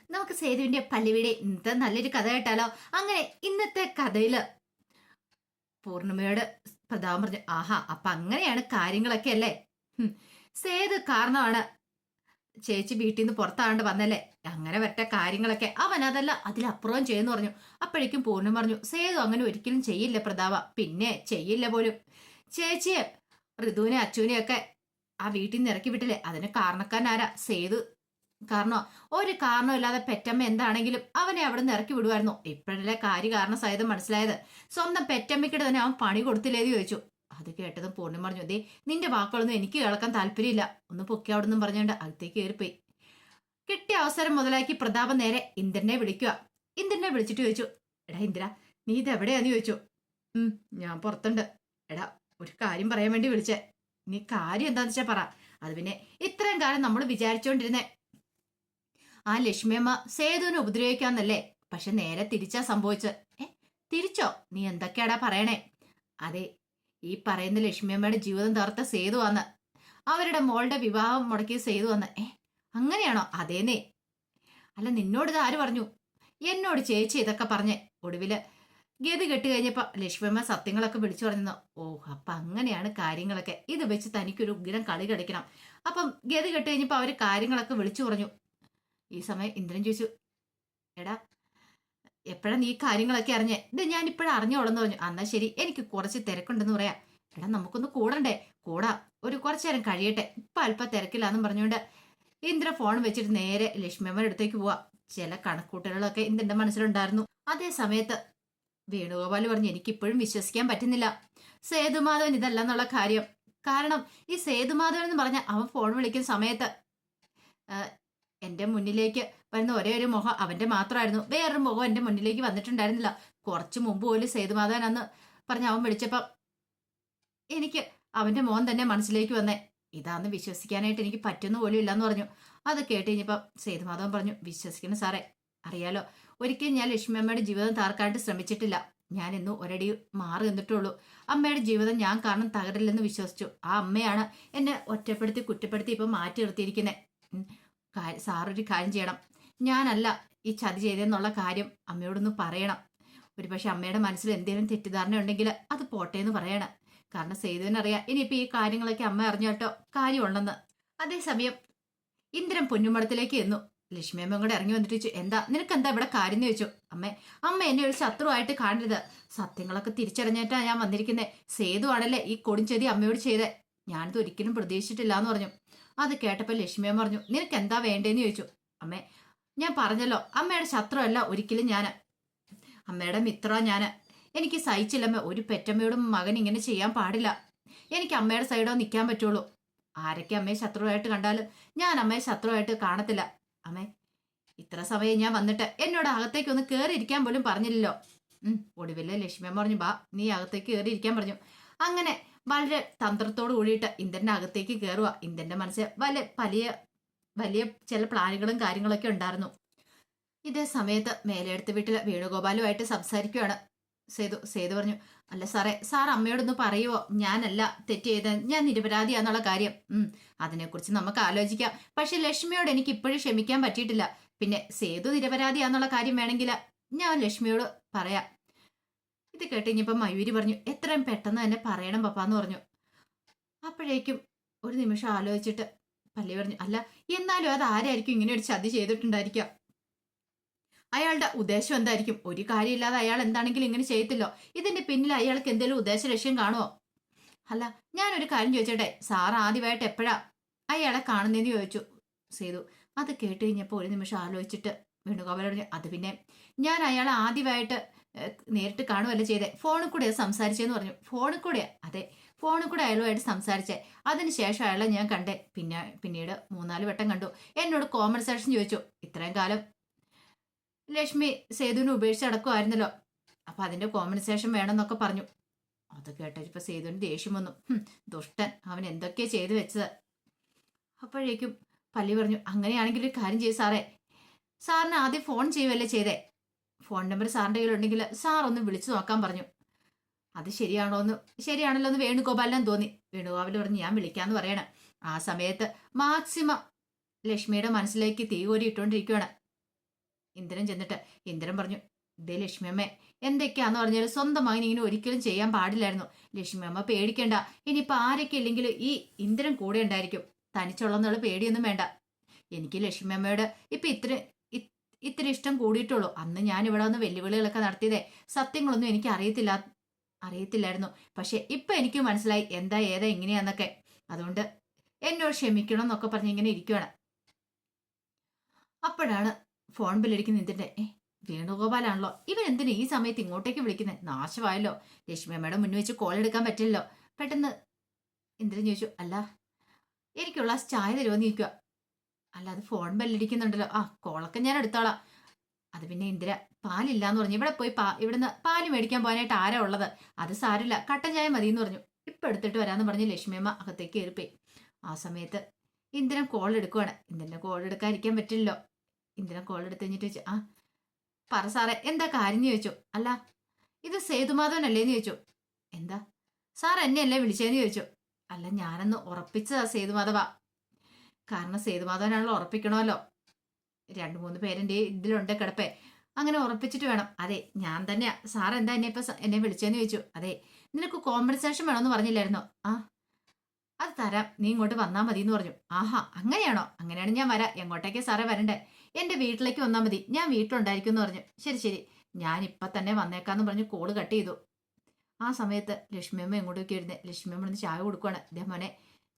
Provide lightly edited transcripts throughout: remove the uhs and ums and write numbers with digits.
നമുക്ക് സേതുവിന്റെ പള്ളിവിടെ ഇന്നത്തെ നല്ലൊരു കഥ കേട്ടാലോ? അങ്ങനെ ഇന്നത്തെ കഥയില് പൂർണിമയോട് പ്രതാപം പറഞ്ഞു, ആഹാ അപ്പൊ അങ്ങനെയാണ് കാര്യങ്ങളൊക്കെ അല്ലേ? സേതു കാരണമാണ് ചേച്ചി വീട്ടിൽ നിന്ന് പുറത്താണ്ട് വന്നല്ലേ? അങ്ങനെ വരട്ടെ കാര്യങ്ങളൊക്കെ. അവൻ അതല്ല അതിലപ്പുറം ചെയ്യുന്നു പറഞ്ഞു. അപ്പോഴേക്കും പൂർണ്ണം പറഞ്ഞു, സേതു അങ്ങനെ ഒരിക്കലും ചെയ്യില്ല പ്രതാപ, പിന്നെ ചെയ്യില്ല പോലും. ചേച്ചിയെ ഋതുവിനെ അച്ചുവിനെയൊക്കെ ആ വീട്ടിൽ നിന്ന് ഇറക്കി വിട്ടില്ലേ, അതിന് കാരണക്കാരനാരാ? സേതു കാരണോ? ഒരു കാരണമില്ലാതെ പെറ്റമ്മ എന്താണെങ്കിലും അവനെ അവിടെ നിന്ന് ഇറക്കി വിടുമായിരുന്നു. ഇപ്പോഴല്ലേ കാര്യകാരണ സഹിതം മനസ്സിലായത്. സ്വന്തം പെറ്റമ്മയ്ക്കിട്ട് തന്നെ അവൻ പണി കൊടുത്തില്ലേന്ന് ചോദിച്ചു. അത് കേട്ടതും പൂർണ്ണം പറഞ്ഞു, ദേ നിന്റെ വാക്കുകളൊന്നും എനിക്ക് കേൾക്കാൻ താല്പര്യമില്ല, ഒന്ന് പൊക്കി അവിടെ നിന്നും പറഞ്ഞുകൊണ്ട് അകത്തേക്ക് കയറിപ്പോയി. കിട്ടിയ അവസരം മുതലാക്കി പ്രതാപം നേരെ ഇന്ദ്രനെ വിളിക്കുക. ഇന്ദ്രനെ വിളിച്ചിട്ട് ചോദിച്ചു, എടാ ഇന്ദ്ര, നീ ഇതെവിടെയാന്ന് ചോദിച്ചു. ഞാൻ പുറത്തുണ്ട്. എടാ ഒരു കാര്യം പറയാൻ വേണ്ടി വിളിച്ചേ. നീ കാര്യം എന്താന്ന് വെച്ചാ പറ. അത് പിന്നെ ഇത്രയും കാലം നമ്മൾ വിചാരിച്ചോണ്ടിരുന്നേ ആ ലക്ഷ്മിയമ്മ സേതുവിനെ ഉപദ്രവിക്കാന്നല്ലേ, പക്ഷെ നേരെ തിരിച്ചാ സംഭവിച്ചത്. തിരിച്ചോ? നീ എന്തൊക്കെയാടാ പറയണേ? അതെ, ഈ പറയുന്ന ലക്ഷ്മിയമ്മയുടെ ജീവിതം തകർത്ത സേതു വന്ന്, അവരുടെ മോളുടെ വിവാഹം മുടക്കിയ സേതു വന്ന്. അങ്ങനെയാണോ? അതേന്നേ. അല്ല നിന്നോട് ഇത് ആര് പറഞ്ഞു? എന്നോട് ചേച്ചി ഇതൊക്കെ പറഞ്ഞേ. ഒടുവില് ഗതി കെട്ട് കഴിഞ്ഞപ്പോ ലക്ഷ്മിയമ്മ സത്യങ്ങളൊക്കെ വിളിച്ചു പറഞ്ഞു. ഓ അപ്പൊ അങ്ങനെയാണ് കാര്യങ്ങളൊക്കെ. ഇത് വെച്ച് തനിക്കൊരു ഉഗ്രം കളി കളിക്കണം. അപ്പം ഗതി കെട്ട് കഴിഞ്ഞപ്പോ അവര് കാര്യങ്ങളൊക്കെ വിളിച്ചു പറഞ്ഞു. ഈ സമയം ഇന്ദ്രൻ ചോദിച്ചു, എടാ എപ്പോഴാ നീ കാര്യങ്ങളൊക്കെ അറിഞ്ഞേ? ഇത് ഞാൻ ഇപ്പോഴാ അറിഞ്ഞോളെന്ന് പറഞ്ഞു. എന്നാ ശരി, എനിക്ക് കുറച്ച് തിരക്കുണ്ടെന്ന് പറയാം. എടാ നമുക്കൊന്ന് കൂടണ്ടേ? കൂടാ, ഒരു കുറച്ചു നേരം കഴിയട്ടെ, ഇപ്പൊ അല്പം തിരക്കില്ലാന്നും പറഞ്ഞുകൊണ്ട് ഇന്ദ്ര ഫോൺ വെച്ചിട്ട് നേരെ ലക്ഷ്മിയമ്മയുടെ അടുത്തേക്ക് പോവാ. ചില കണക്കൂട്ടലുകളൊക്കെ ഇന്ദ്രന്റെ മനസ്സിലുണ്ടായിരുന്നു. അതേ സമയത്ത് വേണുഗോപാൽ പറഞ്ഞു, എനിക്കിപ്പോഴും വിശ്വസിക്കാൻ പറ്റുന്നില്ല സേതുമാധവൻ ഇതല്ലെന്നുള്ള കാര്യം. കാരണം ഈ സേതുമാധവൻ എന്ന് പറഞ്ഞ അവൻ ഫോൺ വിളിക്കുന്ന സമയത്ത് എന്റെ മുന്നിലേക്ക് വരുന്ന ഒരേ ഒരു മുഖം അവന്റെ മാത്രമായിരുന്നു. വേറൊരു മുഖം എന്റെ മുന്നിലേക്ക് വന്നിട്ടുണ്ടായിരുന്നില്ല. കുറച്ചു മുമ്പ് പോലും സേതുമാധവൻ അന്ന് പറഞ്ഞ അവൻ വിളിച്ചപ്പം എനിക്ക് അവന്റെ മോൻ തന്നെ മനസ്സിലേക്ക് വന്നേ. ഇതാന്ന് വിശ്വസിക്കാനായിട്ട് എനിക്ക് പറ്റുന്ന പോലും ഇല്ലാന്ന് പറഞ്ഞു. അത് കേട്ട് കഴിഞ്ഞപ്പം സേതുമാധവൻ പറഞ്ഞു, വിശ്വസിക്കണം സാറേ, അറിയാലോ ഒരിക്കലും ഞാൻ ലക്ഷ്മിയമ്മയുടെ ജീവിതം താർക്കാനായിട്ട് ശ്രമിച്ചിട്ടില്ല. ഞാൻ ഇന്നും ഒരടി മാറി നിന്നിട്ടുള്ളൂ. അമ്മയുടെ ജീവിതം ഞാൻ കാരണം തകരില്ലെന്ന് വിശ്വസിച്ചു. ആ അമ്മയാണ് എന്നെ ഒറ്റപ്പെടുത്തി കുറ്റപ്പെടുത്തി ഇപ്പം മാറ്റി നിർത്തിയിരിക്കുന്നത്. സാറൊരു കാര്യം ചെയ്യണം, ഞാനല്ല ഈ ചതി ചെയ്തെന്നുള്ള കാര്യം അമ്മയോടൊന്ന് പറയണം. ഒരു പക്ഷെ അമ്മയുടെ മനസ്സിൽ എന്തെങ്കിലും തെറ്റിദ്ധാരണ ഉണ്ടെങ്കിൽ അത് പോട്ടെ എന്ന് പറയണം. കാരണം സേതുവിനറിയാം ഇനിയിപ്പോ ഈ കാര്യങ്ങളൊക്കെ അമ്മ അറിഞ്ഞോട്ടോ കാര്യമുണ്ടെന്ന്. അതേസമയം ഇന്ദ്രൻ പൊന്നുമടത്തിലേക്ക് എന്നു. ലക്ഷ്മിയമ്മ കൂടെ ഇറങ്ങി വന്നിട്ട് ചോദിച്ചു, എന്താ നിനക്ക് എന്താ ഇവിടെ കാര്യം എന്ന് ചോദിച്ചു. അമ്മ എന്നെ ഒരു ശത്രുവായിട്ട് കാണരുത്, സത്യങ്ങളൊക്കെ തിരിച്ചറിഞ്ഞിട്ടാ ഞാൻ വന്നിരിക്കുന്നത്. സേതു ആണല്ലേ ഈ കൊടുംചതി അമ്മയോട് ചെയ്തേ, ഞാനിത് ഒരിക്കലും പ്രതീക്ഷിച്ചിട്ടില്ല എന്ന് പറഞ്ഞു. അത് കേട്ടപ്പോൾ ലക്ഷ്മിയമ്മ പറഞ്ഞു, നിനക്ക് എന്താ വേണ്ടേന്ന് ചോദിച്ചു. ഞാൻ പറഞ്ഞല്ലോ അമ്മയുടെ ശത്രു അല്ല ഒരിക്കലും ഞാൻ, അമ്മയുടെ മിത്ര ഞാൻ. എനിക്ക് സഹിച്ചില്ലമ്മ, ഒരു പെറ്റമ്മയോടും മകൻ ഇങ്ങനെ ചെയ്യാൻ പാടില്ല. എനിക്ക് അമ്മയുടെ സൈഡോ നിൽക്കാൻ പറ്റുള്ളൂ. ആരൊക്കെ അമ്മയെ ശത്രുവായിട്ട് കണ്ടാലും ഞാൻ അമ്മയെ ശത്രുവായിട്ട് കാണത്തില്ല. ഇത്ര സമയം ഞാൻ വന്നിട്ട് എന്നോട് അകത്തേക്ക് ഒന്ന് കയറി ഇരിക്കാൻ പോലും പറഞ്ഞില്ലല്ലോ. ഒടുവില്ലേ ലക്ഷ്മിയമ്മ പറഞ്ഞു, ബാ നീ അകത്തേക്ക് കയറി ഇരിക്കാൻ പറഞ്ഞു. അങ്ങനെ വളരെ തന്ത്രത്തോട് കൂടിയിട്ട് ഇന്ദ്രന്റെ അകത്തേക്ക് കയറുക. ഇന്ദ്രന്റെ മനസ്സിൽ വലിയ ചില പ്ലാനുകളും കാര്യങ്ങളൊക്കെ ഉണ്ടായിരുന്നു. ഇതേ സമയത്ത് മേലെടുത്ത വീട്ടില് വേണുഗോപാലുമായിട്ട് സംസാരിക്കുകയാണ് സേതു പറഞ്ഞു, അല്ല സാറേ, സാർ അമ്മയോടൊന്ന് പറയുവോ, ഞാനല്ല തെറ്റ് ചെയ്ത, ഞാൻ നിരപരാധിയാന്നുള്ള കാര്യം. അതിനെക്കുറിച്ച് നമുക്ക് ആലോചിക്കാം. പക്ഷെ ലക്ഷ്മിയോട് എനിക്ക് ഇപ്പോഴും ക്ഷമിക്കാൻ പറ്റിയിട്ടില്ല. പിന്നെ സേതു നിരപരാധിയാന്നുള്ള കാര്യം വേണമെങ്കിൽ ഞാൻ ലക്ഷ്മിയോട് പറയാം. ഇത് കേട്ടുകഴിഞ്ഞപ്പം മയൂരി പറഞ്ഞു, എത്രയും പെട്ടെന്ന് തന്നെ പറയണം പപ്പാന്ന് പറഞ്ഞു. അപ്പോഴേക്കും ഒരു നിമിഷം ആലോചിച്ചിട്ട് പല്ലി പറഞ്ഞു, അല്ല എന്നാലും അത് ആരായിരിക്കും ഇങ്ങനെ ഒരു ചതി ചെയ്തിട്ടുണ്ടായിരിക്കുക? അയാളുടെ ഉദ്ദേശം എന്തായിരിക്കും? ഒരു കാര്യമില്ലാതെ അയാൾ എന്താണെങ്കിലും ഇങ്ങനെ ചെയ്യത്തില്ലോ. ഇതിന്റെ പിന്നിൽ അയാൾക്ക് എന്തെങ്കിലും ഉദ്ദേശ ലക്ഷ്യം കാണുമോ? അല്ല ഞാനൊരു കാര്യം ചോദിച്ചോട്ടെ, സാർ ആദ്യമായിട്ട് എപ്പോഴാ അയാളെ കാണുന്നതെന്ന് ചോദിച്ചു സേതു. അത് കേട്ട് കഴിഞ്ഞപ്പോൾ ഒരു നിമിഷം ആലോചിച്ചിട്ട് വേണുഗോപാൽ പറഞ്ഞു, അത് പിന്നെ ഞാൻ അയാളെ ആദ്യമായിട്ട് നേരിട്ട് കാണുമല്ലേ ചെയ്തേ, ഫോണിൽ കൂടെ സംസാരിച്ചെന്ന് പറഞ്ഞു. ഫോണിൽ കൂടെ? അതെ, ഫോണിൽ കൂടെ അയാളുമായിട്ട് സംസാരിച്ചേ. അതിനുശേഷം അയാളെ ഞാൻ കണ്ടേ. പിന്നീട് 3-4 വട്ടം കണ്ടു. എന്നോട് കോമ്പൻസേഷൻ ചോദിച്ചു. ഇത്രയും കാലം ലക്ഷ്മി സേതുവിനെ ഉപേക്ഷിച്ച് അടക്കുമായിരുന്നല്ലോ, അപ്പൊ അതിന്റെ കോമ്പൻസേഷൻ വേണമെന്നൊക്കെ പറഞ്ഞു. അത് കേട്ടപ്പോ സേതുവിന് ദേഷ്യം വന്നു. ദുഷ്ടൻ, അവൻ എന്തൊക്കെയാ ചെയ്തു വെച്ചത്. അപ്പോഴേക്കും പല്ലി പറഞ്ഞു, അങ്ങനെയാണെങ്കിൽ ഒരു കാര്യം ചെയ്യും സാറേ, സാറിന് ആദ്യം ഫോൺ ചെയ്യുമല്ലേ ചെയ്തേ, ഫോൺ നമ്പർ സാറിന്റെ കയ്യിലുണ്ടെങ്കിൽ സാർ ഒന്ന് വിളിച്ചു നോക്കാൻ പറഞ്ഞു. അത് ശരിയാണല്ലോ എന്ന് വേണുഗോപാലിനും തോന്നി. വേണുഗോപാൽ പറഞ്ഞു, ഞാൻ വിളിക്കാന്ന് പറയണം. ആ സമയത്ത് മാക്സിമം ലക്ഷ്മിയുടെ മനസ്സിലേക്ക് തീ കോരി ഇട്ടുകൊണ്ടിരിക്കുകയാണ്. ഇന്ദ്രൻ ചെന്നിട്ട് ഇന്ദ്രൻ പറഞ്ഞു, ഇതേ ലക്ഷ്മിയമ്മേ, എന്തൊക്കെയാന്ന് പറഞ്ഞാൽ സ്വന്തമായി ഇങ്ങനെ ഒരിക്കലും ചെയ്യാൻ പാടില്ലായിരുന്നു. ലക്ഷ്മിയമ്മ പേടിക്കണ്ട. ഇനിയിപ്പോ ആരൊക്കെ ഇല്ലെങ്കിലും ഈ ഇന്ദ്രൻ കൂടെ ഉണ്ടായിരിക്കും. തനിച്ചുള്ളെന്നുള്ള പേടിയൊന്നും വേണ്ട. എനിക്ക് ലക്ഷ്മിയമ്മയോട് ഇപ്പൊ ഇത്ര ഇഷ്ടം കൂടിയിട്ടുള്ളൂ. അന്ന് ഞാൻ ഇവിടെ വന്ന് വെല്ലുവിളികളൊക്കെ നടത്തിയതേ സത്യങ്ങളൊന്നും എനിക്ക് അറിയത്തില്ലായിരുന്നു. പക്ഷെ ഇപ്പൊ എനിക്ക് മനസ്സിലായി എന്താ ഏതാ എങ്ങനെയാന്നൊക്കെ. അതുകൊണ്ട് എന്നോട് ക്ഷമിക്കണം എന്നൊക്കെ പറഞ്ഞ് ഇങ്ങനെ ഇരിക്കുവാണ്. അപ്പോഴാണ് ഫോൺ ബില്ലടിക്കുന്ന ഇതിന്റെ വേണുഗോപാലാണല്ലോ. ഇവൻ എന്തിനാ ഈ സമയത്ത് ഇങ്ങോട്ടേക്ക് വിളിക്കുന്നത്? നാശമായല്ലോ. ലക്ഷ്മിയമ്മയുടെ മുന്നിൽ വെച്ച് കോൾ എടുക്കാൻ പറ്റില്ലല്ലോ. പെട്ടെന്ന് ഇന്ദ്രൻ ചോദിച്ചു, അല്ല എനിക്കുള്ള ചായ തരുമോന്ന് ചോദിക്കുക. അല്ല അത് ഫോൺ ബെല്ലടിക്കുന്നുണ്ടല്ലോ. ആ കോളൊക്കെ ഞാൻ എടുത്തോളാം. അത് പിന്നെ ഇന്ദിര പാലില്ലാന്ന് പറഞ്ഞു. ഇവിടെ പോയി ഇവിടുന്ന് പാല് മേടിക്കാൻ പോകാനായിട്ട് ആരാ ഉള്ളത്? അത് സാരില്ല, കട്ടൻ ചായ മതി എന്ന് പറഞ്ഞു. ഇപ്പൊ എടുത്തിട്ട് വരാന്ന് പറഞ്ഞ് ലക്ഷ്മിയമ്മ അകത്തേക്ക് കയറിപ്പോയി. ആ സമയത്ത് ഇന്ദ്രൻ കോൾ എടുക്കുവാണ്. ഇന്ദ്രനെ കോൾ എടുക്കാതിരിക്കാൻ പറ്റില്ലല്ലോ. ഇന്ദ്രൻ കോൾ എടുത്ത് കഴിഞ്ഞിട്ട് ചോദിച്ചു, ആ പറ സാറേ, എന്താ കാര്യം ചോദിച്ചു. അല്ല ഇത് സേതുമാധവനല്ലേന്ന് ചോദിച്ചു. എന്താ സാർ എന്നെയല്ലേ വിളിച്ചതെന്ന് ചോദിച്ചു. അല്ല ഞാനൊന്ന് ഉറപ്പിച്ചതാ സേതുമാധവ. കാരണം സേതുമാധവനാണല്ലോ ഉറപ്പിക്കണമല്ലോ. 2-3 പേരെന്റെ ഇതിലുണ്ട് കിടപ്പേ. അങ്ങനെ ഉറപ്പിച്ചിട്ട് വേണം. അതെ ഞാൻ തന്നെയാ. സാർ എന്താ എന്നെ വിളിച്ചതെന്ന് ചോദിച്ചു. അതെ നിനക്ക് കോമ്പൻസേഷൻ വേണമെന്ന് പറഞ്ഞില്ലായിരുന്നോ? ആ അത് തരാം, നീ ഇങ്ങോട്ട് വന്നാൽ മതി എന്ന് പറഞ്ഞു. ആഹാ അങ്ങനെയാണോ? അങ്ങനെയാണ് ഞാൻ വരാം. എങ്ങോട്ടേക്കാ സാറേ വരണ്ടേ? എന്റെ വീട്ടിലേക്ക് വന്നാൽ മതി, ഞാൻ വീട്ടിലുണ്ടായിരിക്കും എന്ന് പറഞ്ഞു. ശരി ശരി, ഞാൻ ഇപ്പൊ തന്നെ വന്നേക്കാന്ന് പറഞ്ഞ് കോള് കട്ട് ചെയ്തു. ആ സമയത്ത് ലക്ഷ്മിയമ്മ എങ്ങോട്ടേക്ക് ഇരുന്നേ. ലക്ഷ്മിയമ്മ ഇന്ന് ചായ കൊടുക്കുവാണ്. ഇതേ മോനെ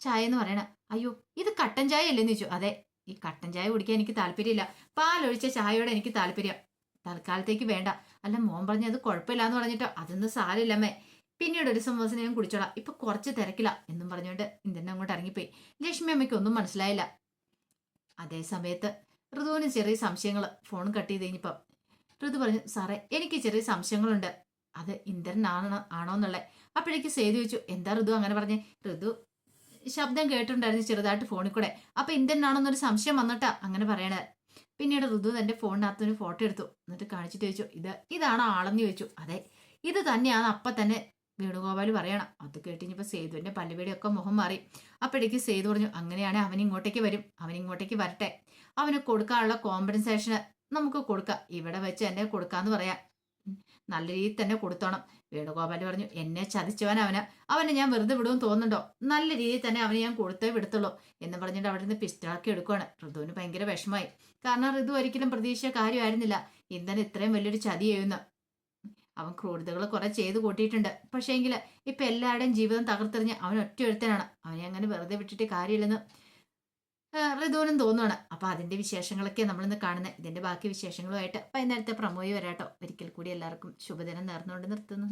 ചായ എന്ന് പറയണ. അയ്യോ ഇത് കട്ടൻ ചായ അല്ലേന്ന് ചോദിച്ചു. അതെ ഈ കട്ടൻ ചായ കുടിക്കാൻ എനിക്ക് താല്പര്യമില്ല. പാലൊഴിച്ച ചായയോടെ എനിക്ക് താല്പര്യം. തൽക്കാലത്തേക്ക് വേണ്ട. അല്ല മോൻ പറഞ്ഞ അത് കുഴപ്പമില്ലാന്ന് പറഞ്ഞിട്ടോ. അതൊന്നും സാരമില്ലമ്മേ, പിന്നീട് ഒരു സമോസം ഞാൻ കുടിച്ചോളാം, ഇപ്പൊ കുറച്ച് തിരക്കില്ല എന്നും പറഞ്ഞുകൊണ്ട് ഇന്ദ്രൻ അങ്ങോട്ട് ഇറങ്ങിപ്പോയി. ലക്ഷ്മി അമ്മയ്ക്ക് ഒന്നും മനസ്സിലായില്ല. അതേ സമയത്ത് ഋതുവിന് ചെറിയ സംശയങ്ങൾ. ഫോൺ കട്ട് ചെയ്ത് കഴിഞ്ഞപ്പം ഋതു പറഞ്ഞു, സാറേ എനിക്ക് ചെറിയ സംശയങ്ങളുണ്ട്, അത് ഇന്ദ്രൻ ആണോന്നുള്ളത്. അപ്പോഴേക്ക് സേതു ചോദിച്ചു, എന്താ ഋതു അങ്ങനെ പറഞ്ഞേ? ഋതു ശബ്ദം കേട്ടിട്ടുണ്ടായിരുന്നു ചെറുതായിട്ട് ഫോണിൽ കൂടെ. അപ്പൊ ഇന്ദ്രൻ ആണോന്നൊരു സംശയം വന്നിട്ടാ അങ്ങനെ പറയണേ. പിന്നീട് ഋതു തന്റെ ഫോണിനകത്തൊരു ഫോട്ടോ എടുത്തു. എന്നിട്ട് കാണിച്ചിട്ട് ചോദിച്ചു, ഇതാണോ ആളെന്ന് ചോദിച്ചു. അതെ ഇത് തന്നെയാണ് അപ്പൊ തന്നെ വേണുഗോപാല് പറയണം. അത് കേട്ടിഞ്ഞപ്പോ സേതുവിന്റെ പല്ലുവേടിയൊക്കെ മുഖം മാറി. അപ്പോഴേക്ക് സേതു പറഞ്ഞു, അങ്ങനെയാണെങ്കിൽ അവൻ ഇങ്ങോട്ടേക്ക് വരും, അവൻ ഇങ്ങോട്ടേക്ക് വരട്ടെ, അവന് കൊടുക്കാനുള്ള കോമ്പൻസേഷന് നമുക്ക് കൊടുക്കാം, ഇവിടെ വെച്ച് എന്നെ കൊടുക്കാന്ന് പറയാം, നല്ല രീതിയിൽ തന്നെ കൊടുത്തോണം. വേണുഗോപാല് പറഞ്ഞു, എന്നെ ചതിച്ചവൻ അവനെ ഞാൻ വെറുതെ വിടുമെന്ന് തോന്നുന്നുണ്ടോ? നല്ല രീതിയിൽ തന്നെ അവന് ഞാൻ കൊടുത്തേ വിടത്തുള്ളൂ എന്ന് പറഞ്ഞിട്ട് അവിടെ നിന്ന് പിസ്റ്റളാക്കി എടുക്കുവാണ്. ഋതുവിന് ഭയങ്കര വിഷമായി. കാരണം ഋതു ഒരിക്കലും പ്രതീക്ഷിച്ച കാര്യമായിരുന്നില്ല ഇന്ദ്രൻ ഇത്രയും വലിയൊരു ചതി ചെയ്യുന്ന. അവൻ ക്രൂരതകൾ കുറെ ചെയ്ത് കൂട്ടിയിട്ടുണ്ട്. പക്ഷേങ്കിൽ ഇപ്പൊ എല്ലാവരുടെയും ജീവിതം തകർത്തെറിഞ്ഞ് അവൻ ഒറ്റ ഒരുത്തനാണ്. അവനെ അങ്ങനെ വെറുതെ വിട്ടിട്ട് കാര്യമില്ലെന്ന് ഋതുവിനും തോന്നുവാണ്. അപ്പൊ അതിന്റെ വിശേഷങ്ങളൊക്കെ നമ്മളിന്ന് കാണുന്നത്. ഇതിന്റെ ബാക്കി വിശേഷങ്ങളുമായിട്ട് വൈകുന്നേരത്തെ പ്രമോയി വരാട്ടോ. ഒരിക്കൽ കൂടി എല്ലാവർക്കും ശുഭദിനം നേർന്നുകൊണ്ട് നിർത്തുന്നു.